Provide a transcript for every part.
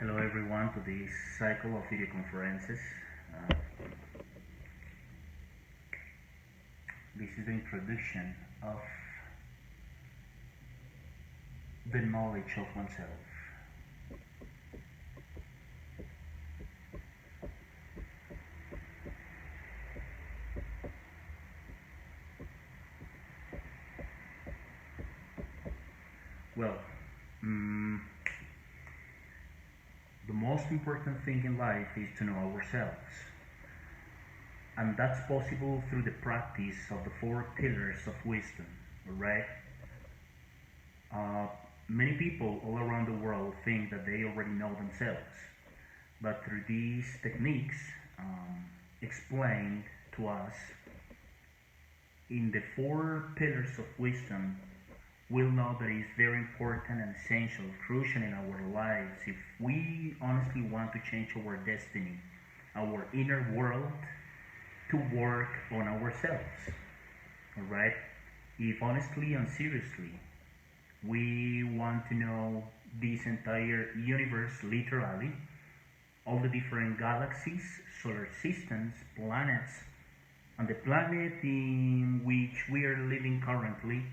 Hello everyone to this cycle of video conferences. Uh, this is the introduction of the knowledge of oneself. Well, the most important thing in life is to know ourselves. And that's possible through the practice of the four pillars of wisdom, alright? Many people all around the world think that they already know themselves, but through these techniques explained to us in the four pillars of wisdom, we'll know that it's very important and essential, crucial in our lives if we honestly want to change our destiny, our inner world, to work on ourselves. Alright? If honestly and seriously we want to know this entire universe literally, all the different galaxies, solar systems, planets, and the planet in which we are living currently,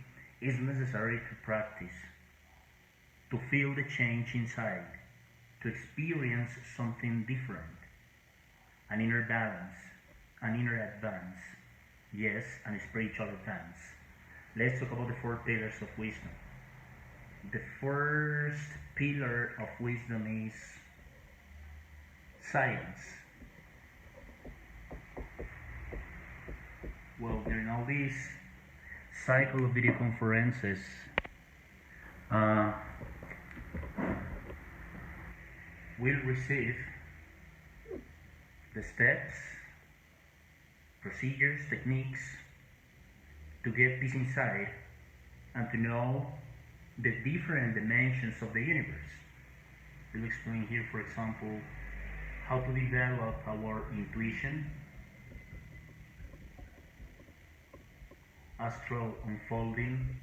is necessary to practice, to feel the change inside, to experience something different, an inner balance, an inner advance, yes, and a spiritual advance. Let's talk about the four pillars of wisdom. The first pillar of wisdom is science. Well, during all these cycle of video conferences, we'll receive the steps, procedures, techniques to get this insight and to know the different dimensions of the universe. We'll explain here, for example, how to develop our intuition, astral unfolding,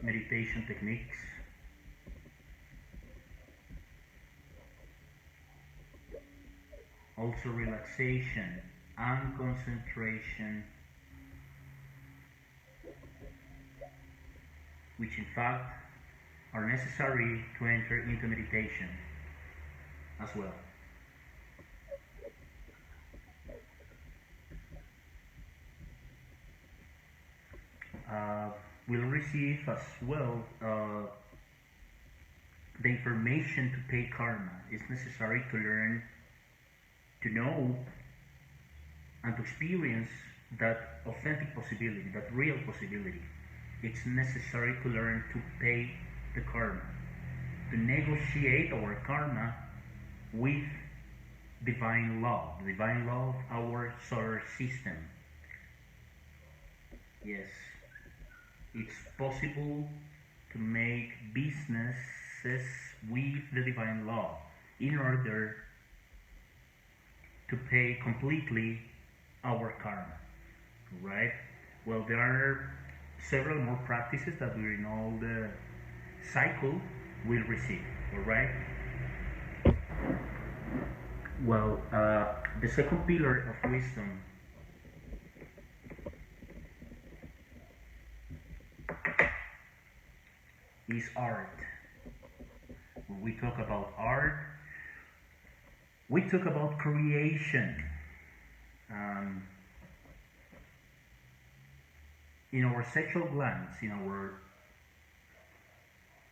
meditation techniques, also relaxation and concentration, which in fact are necessary to enter into meditation as well. We'll receive as well the information to pay karma. It's necessary to learn, to know, and to experience that authentic possibility, that real possibility. It's necessary to learn to pay the karma, to negotiate our karma with divine law, the divine law of our solar system. Yes, it's possible to make businesses with the divine law in order to pay completely our karma, right? Well, there are several more practices that during all the cycle will receive, alright? Well, the second pillar of wisdom is art. When we talk about art, we talk about creation. In our sexual glands, in our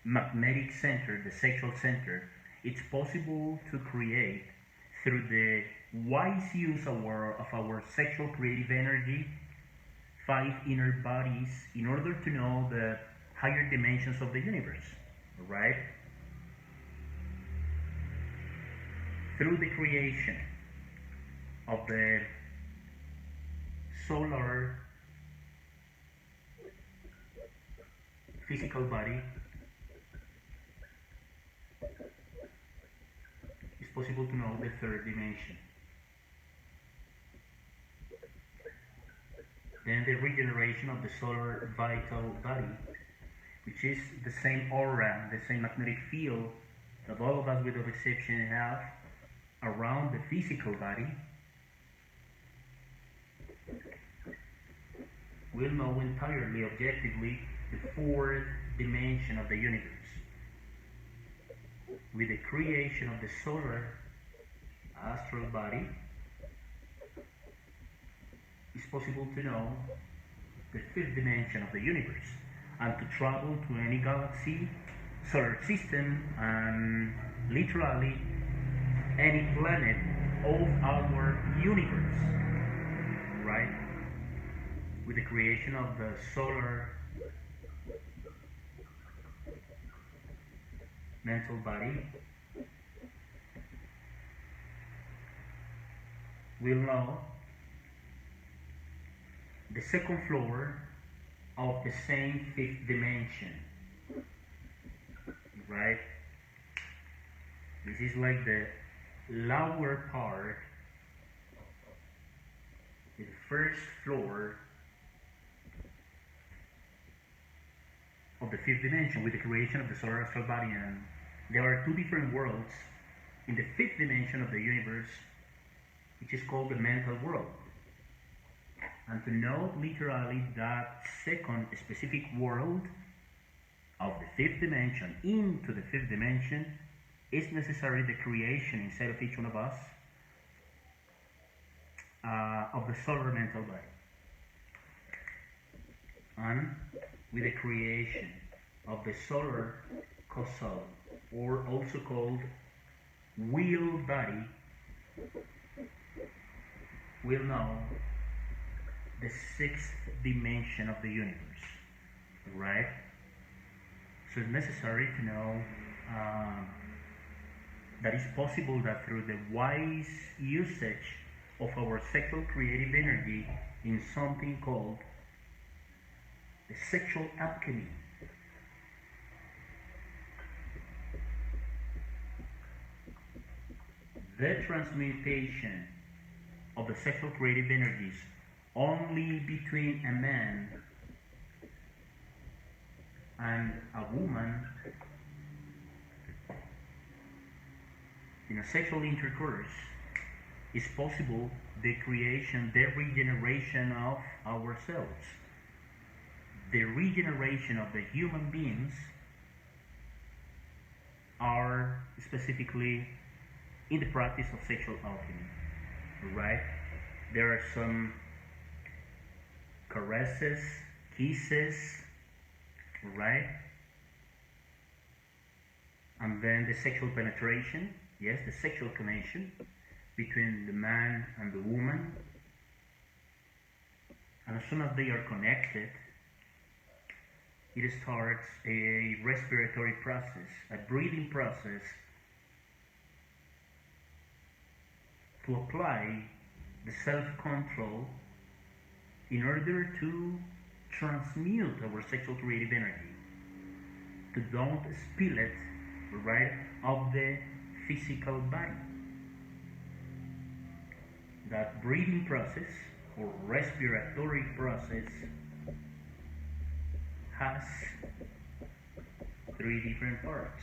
magnetic center, the sexual center, it's possible to create through the wise use of our sexual creative energy 5 inner bodies in order to know the higher dimensions of the universe, right? Through the creation of the solar physical body, it's possible to know the third dimension. Then the regeneration of the solar vital body, which is the same aura, the same magnetic field that all of us without exception have around the physical body, will know entirely objectively the fourth dimension of the universe. With the creation of the solar astral body, it's possible to know the fifth dimension of the universe and to travel to any galaxy, solar system, and literally any planet of our universe, right? With the creation of the solar mental body, we'll know the second floor of the same fifth dimension, right? This is like the lower part, the first floor of the fifth dimension with the creation of the solar astral body. And there are two different worlds in the fifth dimension of the universe, which is called the mental world. And to know literally that second specific world of the fifth dimension into the fifth dimension is necessary the creation inside of each one of us of the solar mental body. And with the creation of the solar causal, or also called will body, we'll know the sixth dimension of the universe, right? So it's necessary to know that it's possible that through the wise usage of our sexual creative energy in something called the sexual alchemy, the transmutation of the sexual creative energies only between a man and a woman in a sexual intercourse is possible the creation, the regeneration of ourselves, the regeneration of the human beings are specifically in the practice of sexual alchemy, right? There are some caresses, kisses, right? And then the sexual penetration, yes, the sexual connection between the man and the woman. And as soon as they are connected, it starts a respiratory process, a breathing process to apply the self-control in order to transmute our sexual creative energy, to don't spill it, right, of the physical body. That breathing process or respiratory process has three different parts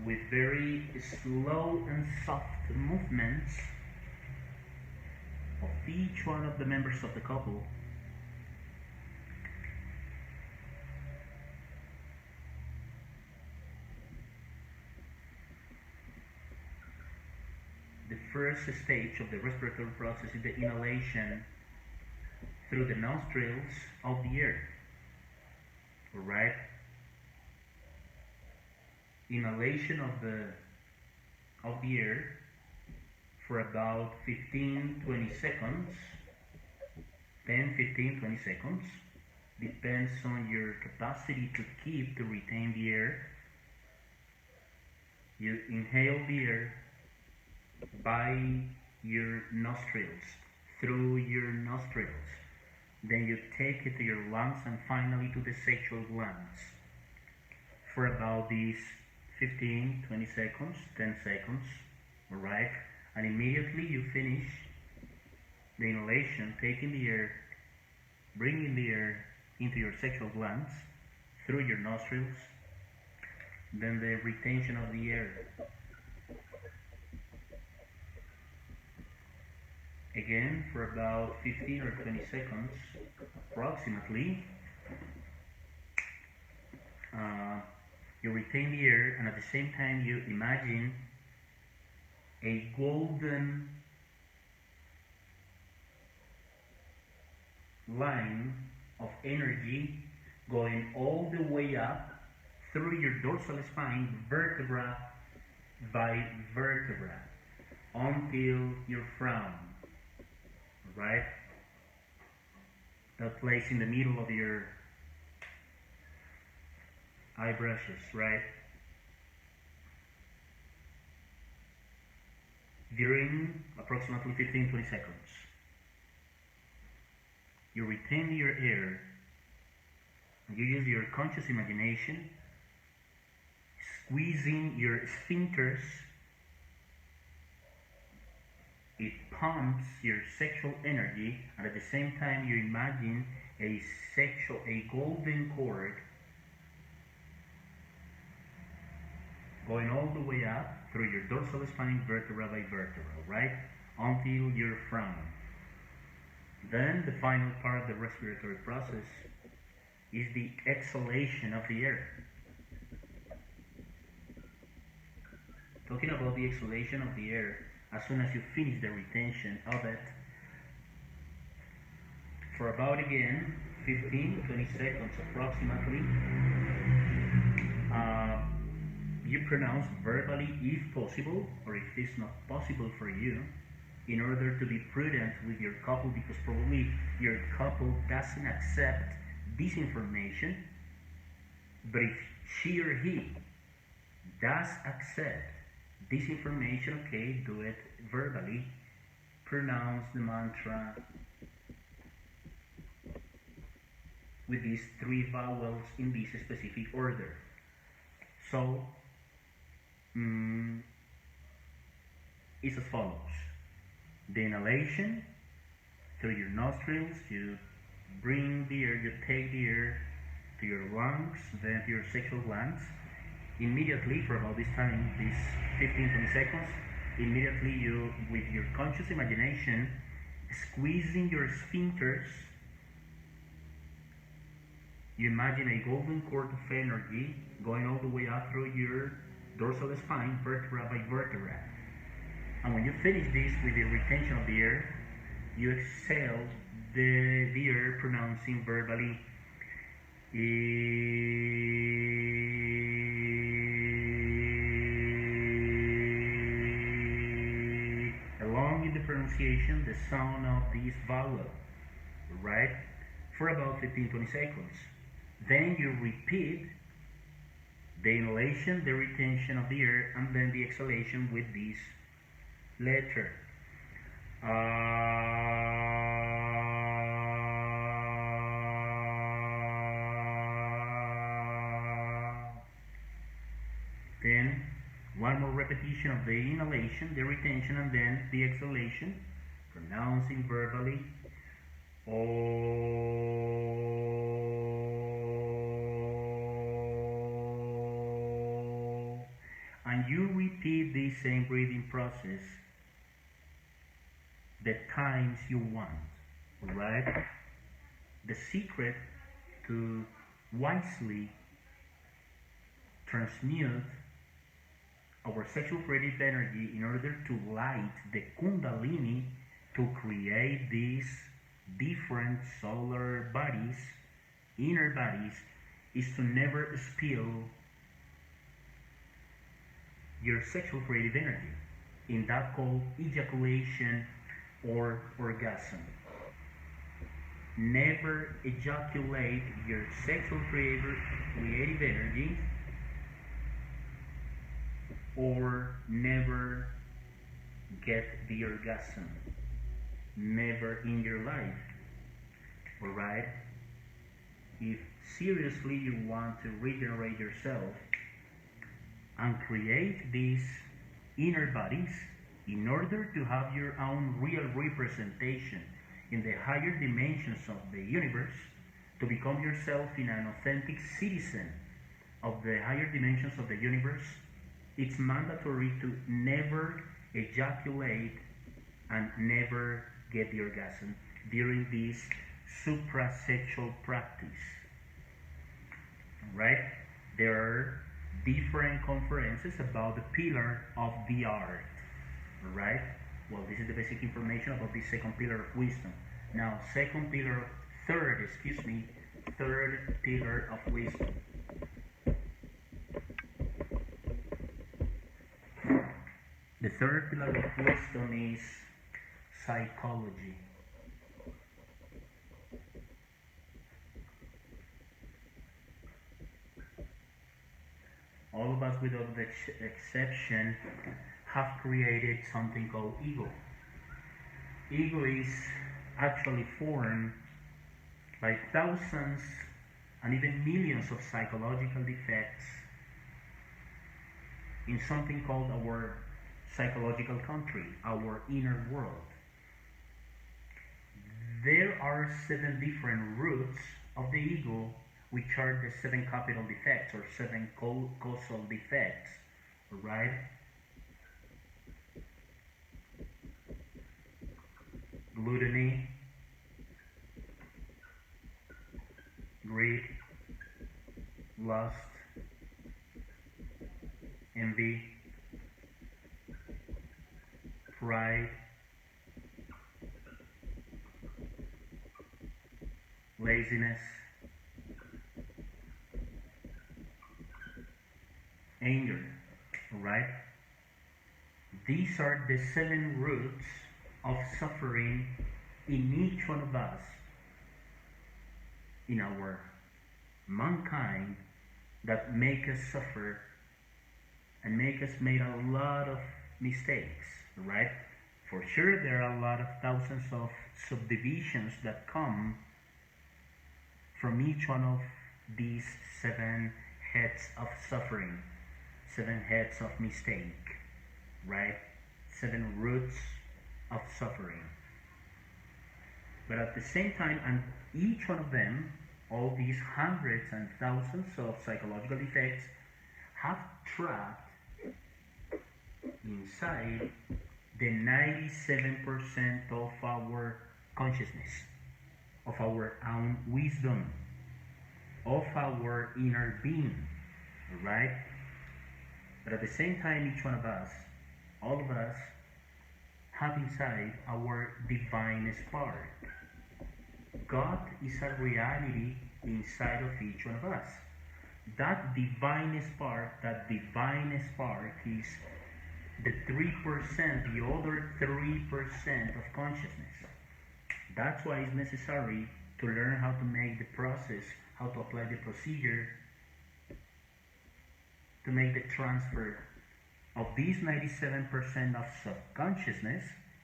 with very slow and soft movements of each one of the members of the couple. The first stage of the respiratory process is the inhalation through the nostrils of the air. Alright? Inhalation of the air for about 15-20 seconds. 10-15-20 seconds. Depends on your capacity to retain the air. You inhale the air by your nostrils, through your nostrils. Then you take it to your lungs and finally to the sexual glands for about these 15-20 seconds, 10 seconds, alright? And immediately you finish, The inhalation, taking the air, bringing the air into your sexual glands through your nostrils. Then the retention of the air. Again, for about 15 or 20 seconds, approximately. You retain the air, and at the same time you imagine a golden line of energy going all the way up through your dorsal spine, vertebra by vertebra, until your frown, right? That place in the middle of your eye brushes, right? During approximately 15-20 seconds, you retain your air, and you use your conscious imagination, squeezing your sphincters. It pumps your sexual energy, and at the same time you imagine a golden cord going all the way up through your dorsal spine, vertebra by vertebra, right? Until your frown. Then the final part of the respiratory process is the exhalation of the air. Talking about the exhalation of the air, as soon as you finish the retention of it, for about again 15-20 seconds approximately, you pronounce verbally if possible, or if it's not possible for you, in order to be prudent with your couple, because probably your couple doesn't accept this information. But if she or he does accept this information, okay, do it verbally. Pronounce the mantra with these 3 vowels in this specific order. So, it's as follows. The inhalation through your nostrils, you bring the air, you take the air to your lungs, then to your sexual glands. Immediately, for about this time, these 15-20 seconds, immediately you, with your conscious imagination, squeezing your sphincters, you imagine a golden cord of energy going all the way up through your dorsal spine, vertebra by vertebra. And when you finish this with the retention of the air, you exhale the air, pronouncing verbally along with the pronunciation, the sound of this vowel, right? For about 15-20 seconds. Then you repeat the inhalation, the retention of the air, and then the exhalation with this letter. Then one more repetition of the inhalation, the retention, and then the exhalation, pronouncing verbally and you repeat the same breathing process the times you want, right? The secret to wisely transmute our sexual creative energy in order to light the kundalini to create these different solar bodies, inner bodies, is to never spill your sexual creative energy in that called ejaculation or orgasm. Never ejaculate your sexual creative energy, or never get the orgasm. Never in your life. Alright? If seriously you want to regenerate yourself and create these inner bodies, In order to have your own real representation in the higher dimensions of the universe, to become yourself in an authentic citizen of the higher dimensions of the universe, it's mandatory to never ejaculate and never get the orgasm during this suprasexual practice. Right? There are different conferences about the pillar of the art. Right? Well, this is the basic information about the second pillar of wisdom. Now, third pillar of wisdom. The third pillar of wisdom is psychology. All of us, without exception, have created something called ego. Ego is actually formed by thousands and even millions of psychological defects in something called our psychological country, our inner world. There are 7 different roots of the ego, which are the 7 capital defects or 7 causal defects, right? Gluttony, greed, lust, envy, pride, laziness, anger, right? These are the 7 roots of suffering in each one of us, in our mankind, that make us suffer and make us make a lot of mistakes, right? For sure, there are a lot of thousands of subdivisions that come from each one of these 7 heads of suffering, 7 heads of mistake, right? 7 roots of suffering. But at the same time, and each one of them, all these hundreds and thousands of psychological defects, have trapped inside the 97% of our consciousness, of our own wisdom, of our inner being, right? But at the same time, each one of us, all of us, have inside our divine spark. God is a reality inside of each one of us. That divine spark is the 3%, the other 3% of consciousness. That's why it's necessary to learn how to make the process, how to apply the procedure, to make the transfer of these 97% of subconsciousness,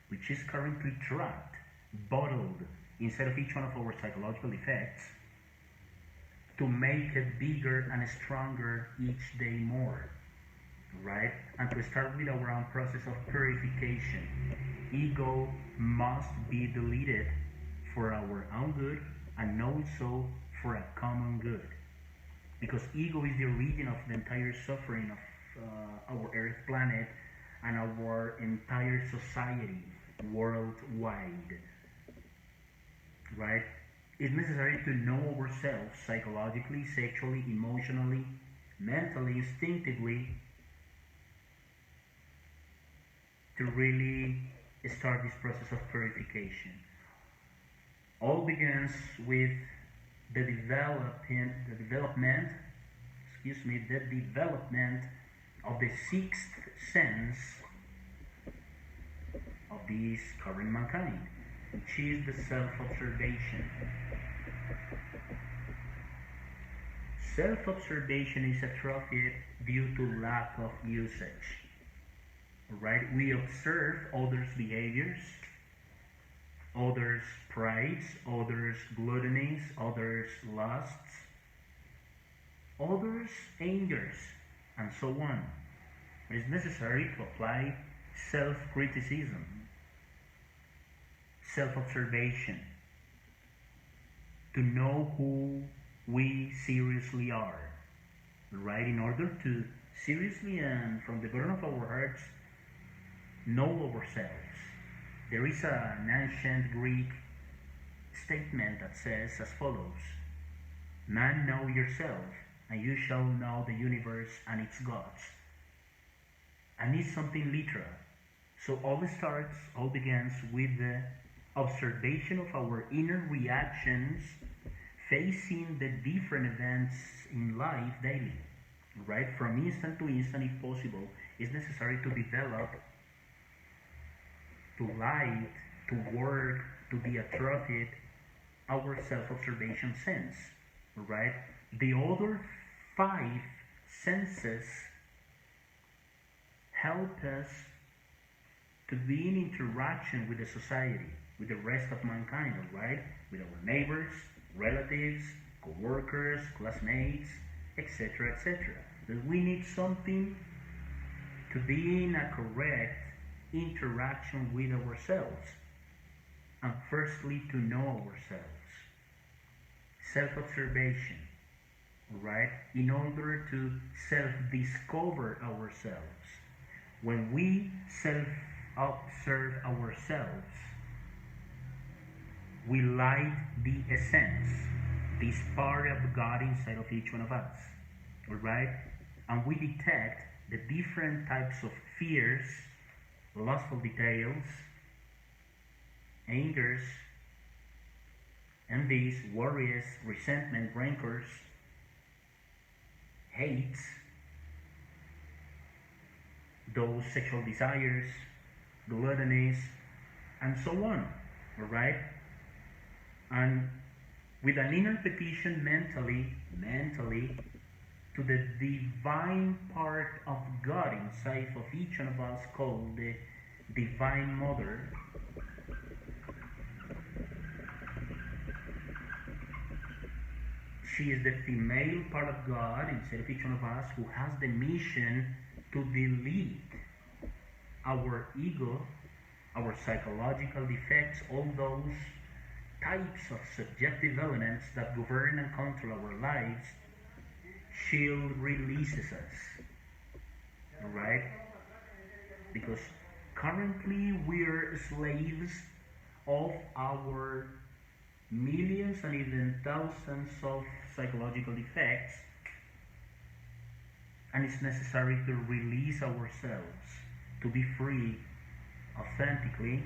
which is currently trapped, bottled inside of each one of our psychological effects, to make it bigger and stronger each day more, right? And to start with our own process of purification. Ego must be deleted for our own good, and also for a common good. Because ego is the origin of the entire suffering of our Earth planet and our entire society worldwide, right? It's necessary to know ourselves psychologically, sexually, emotionally, mentally, instinctively, to really start this process of purification. All begins with the development of the 6th sense of this current mankind, which is the self-observation. Self-observation is atrophied due to lack of usage. Right? We observe others' behaviors, others' prides, others' gluttonies, others' lusts, others' angers, and so on. It is necessary to apply self-criticism, self-observation, to know who we seriously are, right? In order to seriously and from the bottom of our hearts know ourselves. There is an ancient Greek statement that says as follows: Man, know yourself, and you shall know the universe and its gods. And it's something literal. So all begins with the observation of our inner reactions facing the different events in life daily. Right? From instant to instant, if possible, it's necessary to develop, to light, to work, to be atrophied our self-observation sense. Right? The other five senses help us to be in interaction with the society, with the rest of mankind, right? With our neighbors, relatives, co-workers, classmates, etc., etc. That we need something to be in a correct interaction with ourselves. And firstly, to know ourselves. Self-observation, right? In order to self-discover ourselves. When we self-observe ourselves, we light the essence, this part of God inside of each one of us, all right? And we detect the different types of fears, lustful details, angers, envies, worries, resentment, rancors, hates, those sexual desires, gluttonies, and so on, all right? And with an inner petition mentally, to the divine part of God inside of each one of us called the Divine Mother, she is the female part of God inside of each one of us who has the mission to delete our ego, our psychological defects, all those types of subjective elements that govern and control our lives. She releases us, alright? Because currently we're slaves of our millions and even thousands of psychological defects, and it's necessary to release ourselves, to be free authentically,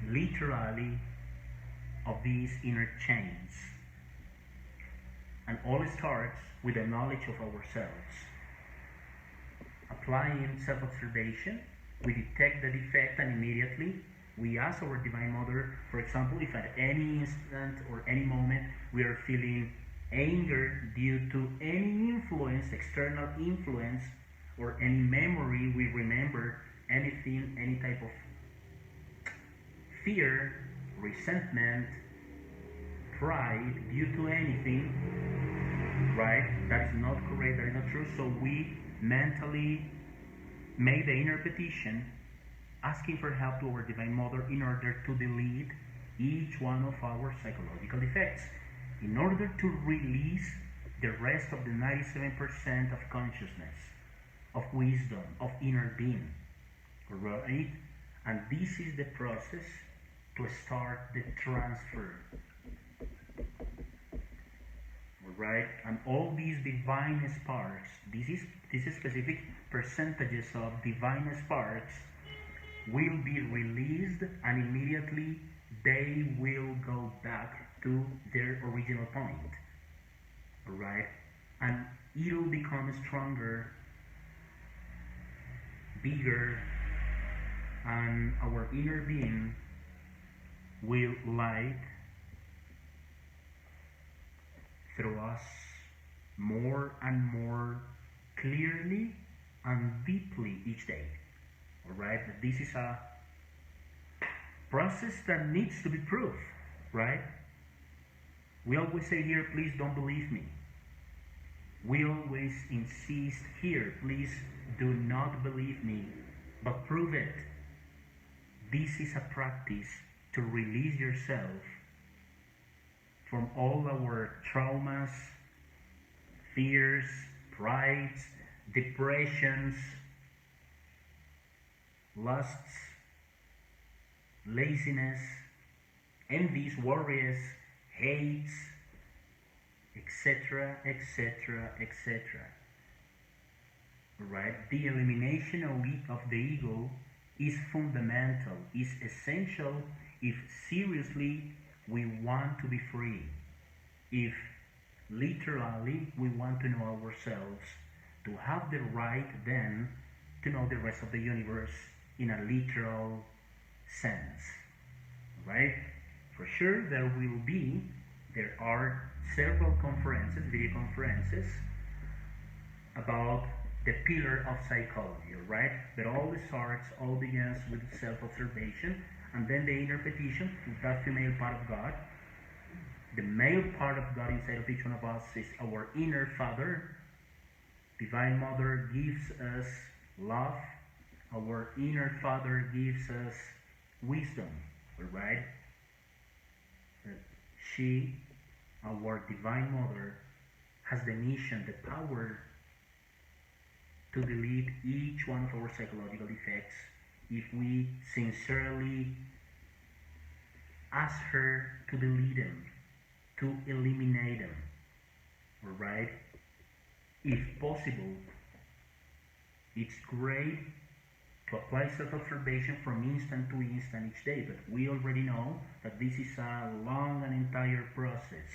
literally, of these inner chains. And all starts with the knowledge of ourselves. Applying self-observation, we detect the defect and immediately we ask our Divine Mother, for example, if at any instant or any moment we are feeling anger due to any influence, external influence, or any memory we remember, anything, any type of fear, resentment, pride due to anything, right? That is not correct, that is not true. So we mentally make the inner petition asking for help to our Divine Mother in order to delete each one of our psychological defects, in order to release the rest of the 97% of consciousness, of wisdom, of inner being, right? And this is the process to start the transfer, right? And all these divine sparks, this is specific percentages of divine sparks will be released, and immediately they will go back to their original point, right? And it'll become stronger, bigger, and our inner being will light through us more and more clearly and deeply each day. Alright, this is a process that needs to be proved, right? We always say here, please don't believe me. We always insist here, please do not believe me, but prove it. This is a practice to release yourself from all our traumas, fears, prides, depressions, lusts, laziness, envies, worries, hates, etc., etc., etc. Right? The elimination of the ego is fundamental, is essential if seriously we want to be free. If literally we want to know ourselves, to have the right then to know the rest of the universe in a literal sense. Right? For sure there are several conferences, video conferences about the pillar of psychology, right? But all begins with self-observation, and then the inner petition, that female part of God. The male part of God inside of each one of us is our inner Father. Divine Mother gives us love. Our inner Father gives us wisdom, right? She, our Divine Mother, has the mission, the power to delete each one of our psychological defects if we sincerely ask her to delete them, to eliminate them, alright? If possible, it's great to apply self-observation from instant to instant each day, but we already know that this is a long and entire process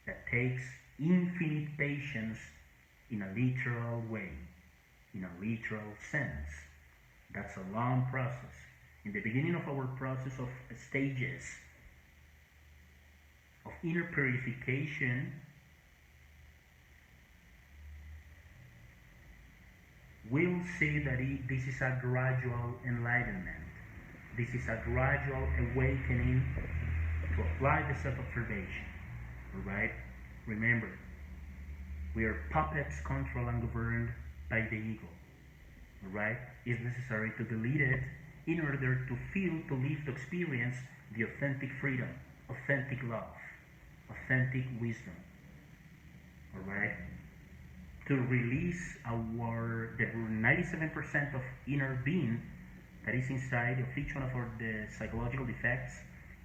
that takes infinite patience in a literal way, in a literal sense. That's a long process. In the beginning of our process of stages of inner purification, we'll see that this is a gradual enlightenment. This is a gradual awakening to apply the self-observation. Alright? Remember, we are puppets controlled and governed by the ego. Alright? It's necessary to delete it in order to feel, to live, to experience the authentic freedom, authentic love, authentic wisdom. Alright? To release the 97% of inner being that is inside of each one of the psychological defects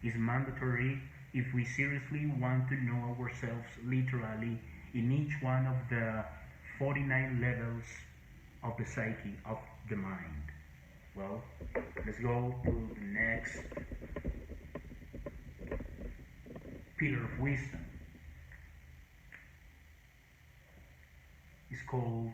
is mandatory if we seriously want to know ourselves literally in each one of the 49 levels of the psyche, of the mind. Well, let's go to the next pillar of wisdom. It's called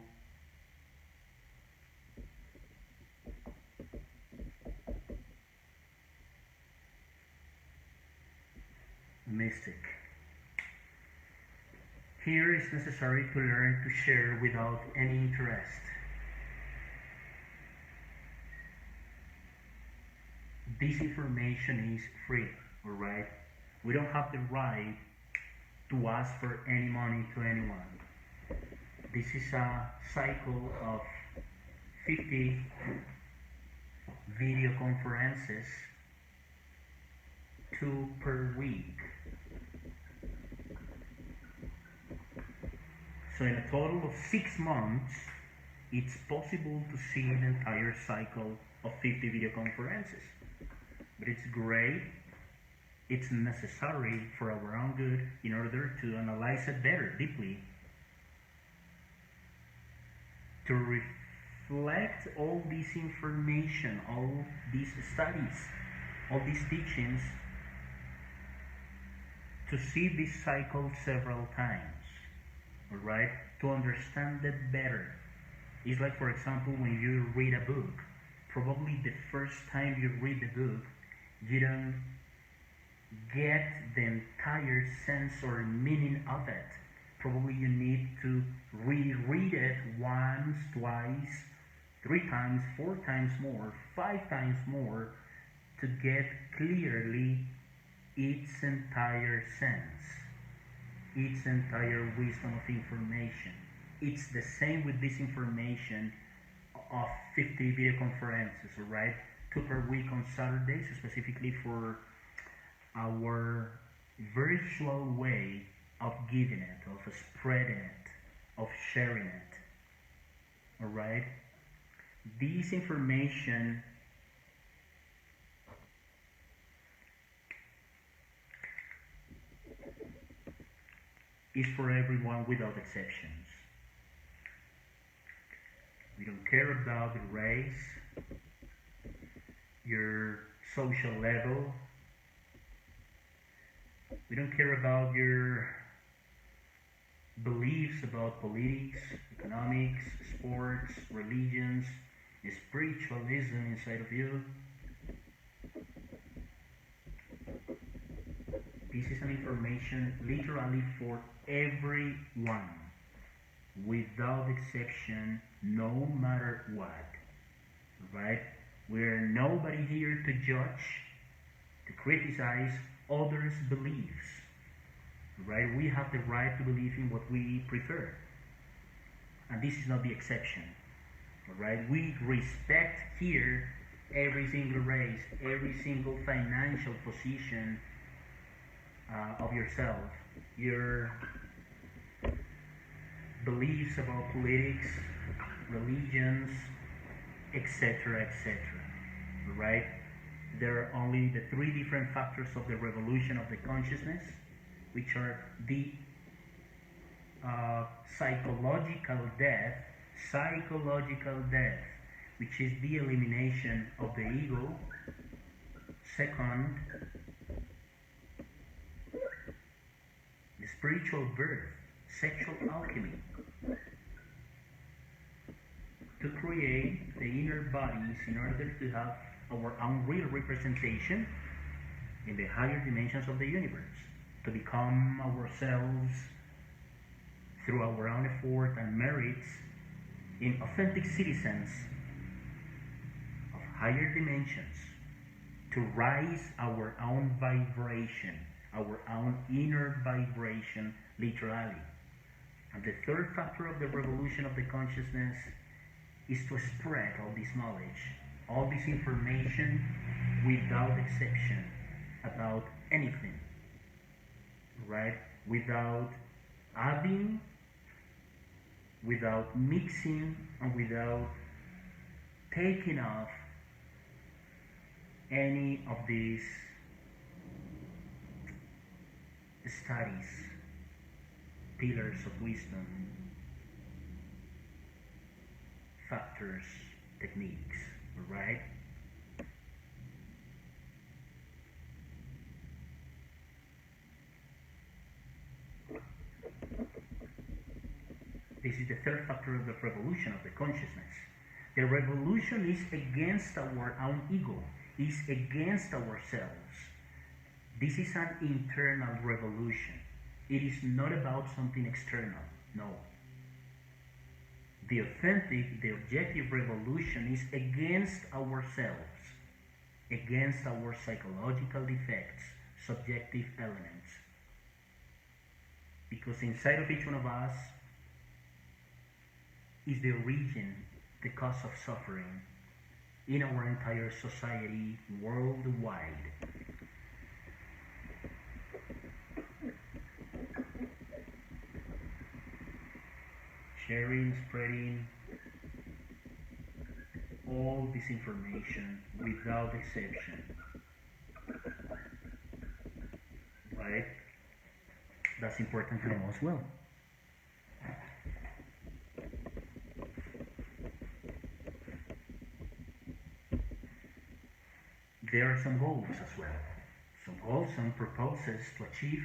mystic. Here it's necessary to learn to share without any interest. This information is free, alright? We don't have the right to ask for any money to anyone. This is a cycle of 50 video conferences, 2 per week. So in a total of 6 months, it's possible to see the entire cycle of 50 video conferences. But it's great, it's necessary for our own good in order to analyze it better, deeply, to reflect all this information, all these studies, all these teachings, to see this cycle several times, alright, to understand it better. It's like, for example, when you read a book, probably the first time you read the book, you don't get the entire sense or meaning of it. Probably you need to reread it once, twice, 3 times, 4 times more, 5 times more to get clearly its entire sense, its entire wisdom of information. It's the same with this information of 50 video conferences, all right? Two per week on Saturdays, specifically for our virtual way of giving it, of spreading it, of sharing it, all right? This information is for everyone without exceptions. We don't care about the race, your social level. We don't care about your beliefs about politics, economics, sports, religions, spiritualism inside of you. This is an information literally for everyone, without exception, no matter what. Right? We're nobody here to judge, to criticize others' beliefs. Right? We have the right to believe in what we prefer. And this is not the exception. Right? We respect here every single race, every single financial position of yourself, your beliefs about politics, religions, etc., etc. Right? There are only the three different factors of the revolution of the consciousness, which are the psychological death, which is the elimination of the ego. Second, the spiritual birth, sexual alchemy, to create the inner bodies in order to have our own real representation in the higher dimensions of the universe, to become ourselves through our own effort and merits in authentic citizens of higher dimensions, to rise our own vibration, our own inner vibration, literally. And the third factor of the revolution of the consciousness is to spread all this knowledge, all this information without exception about anything, right? Without adding, without mixing, and without taking off any of these studies, pillars of wisdom, factors, techniques, right? This is the third factor of the revolution of the consciousness. The revolution is against our own ego, is against ourselves. This is an internal revolution. It is not about something external, no. The authentic, the objective revolution is against ourselves, against our psychological defects, subjective elements. Because inside of each one of us is the origin, the cause of suffering in our entire society worldwide. Sharing, spreading all this information without exception. Right? That's important to know as well. There are some goals as well. Some goals, some purposes to achieve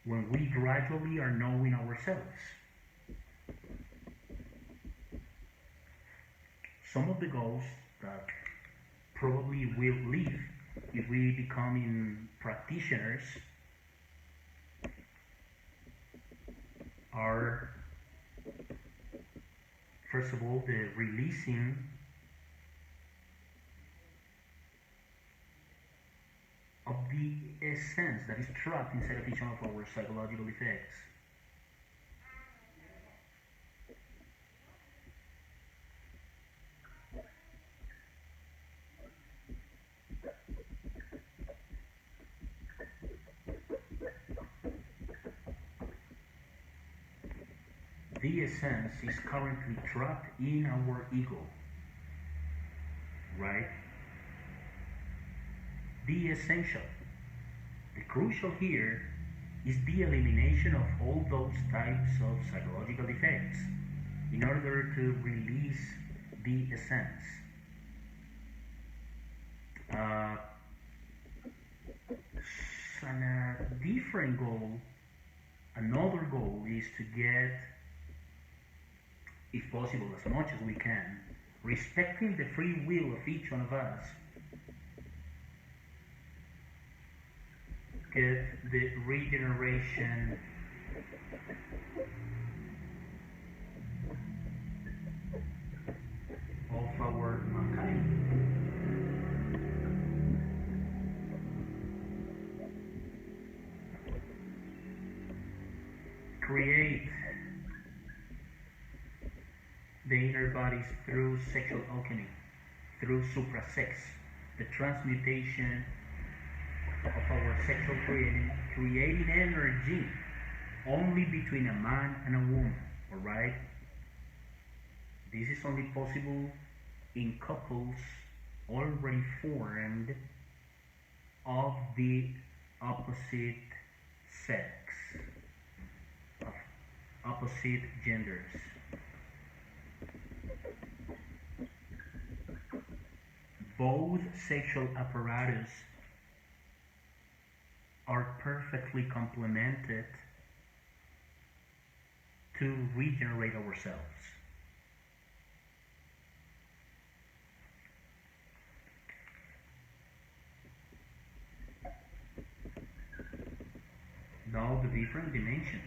when we gradually are knowing ourselves. Some of the goals that probably will live if we become practitioners are, first of all, the releasing of the essence that is trapped inside of each one of our psychological effects. the essence is currently trapped in our ego, right? The essential, the crucial here is the elimination of all those types of psychological effects in order to release the essence. And a different goal, another goal is to get, if possible, as much as we can, respecting the free will of each one of us, get the regeneration of our mankind. Create the inner bodies through sexual alchemy, through suprasex, the transmutation of our sexual creating energy only between a man and a woman, alright? This is only possible in couples already formed of the opposite sex, of opposite genders. Both sexual apparatus are perfectly complemented to regenerate ourselves. Now the different dimensions.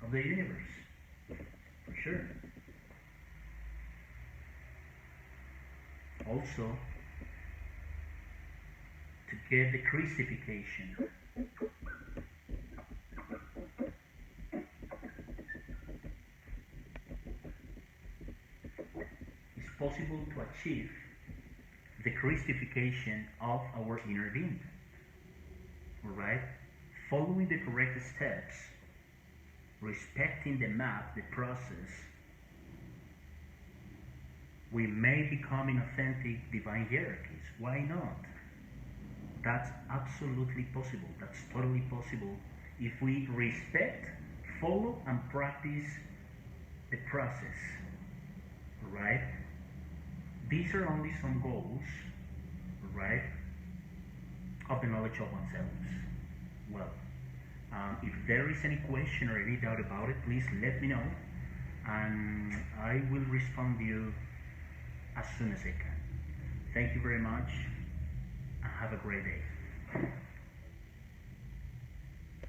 Of the universe, for sure. Also, to get the crucifixion. It's possible to achieve the crucifixion of our inner being. Alright? Following the correct steps, respecting the map, the process, we may become in authentic divine hierarchies. Why not? That's absolutely possible. That's totally possible if we respect, follow, and practice the process. Right? These are only some goals, right, of the knowledge of oneself. Well, if there is any question or any doubt about it, please let me know, and I will respond to you as soon as I can. Thank you very much, and have a great day.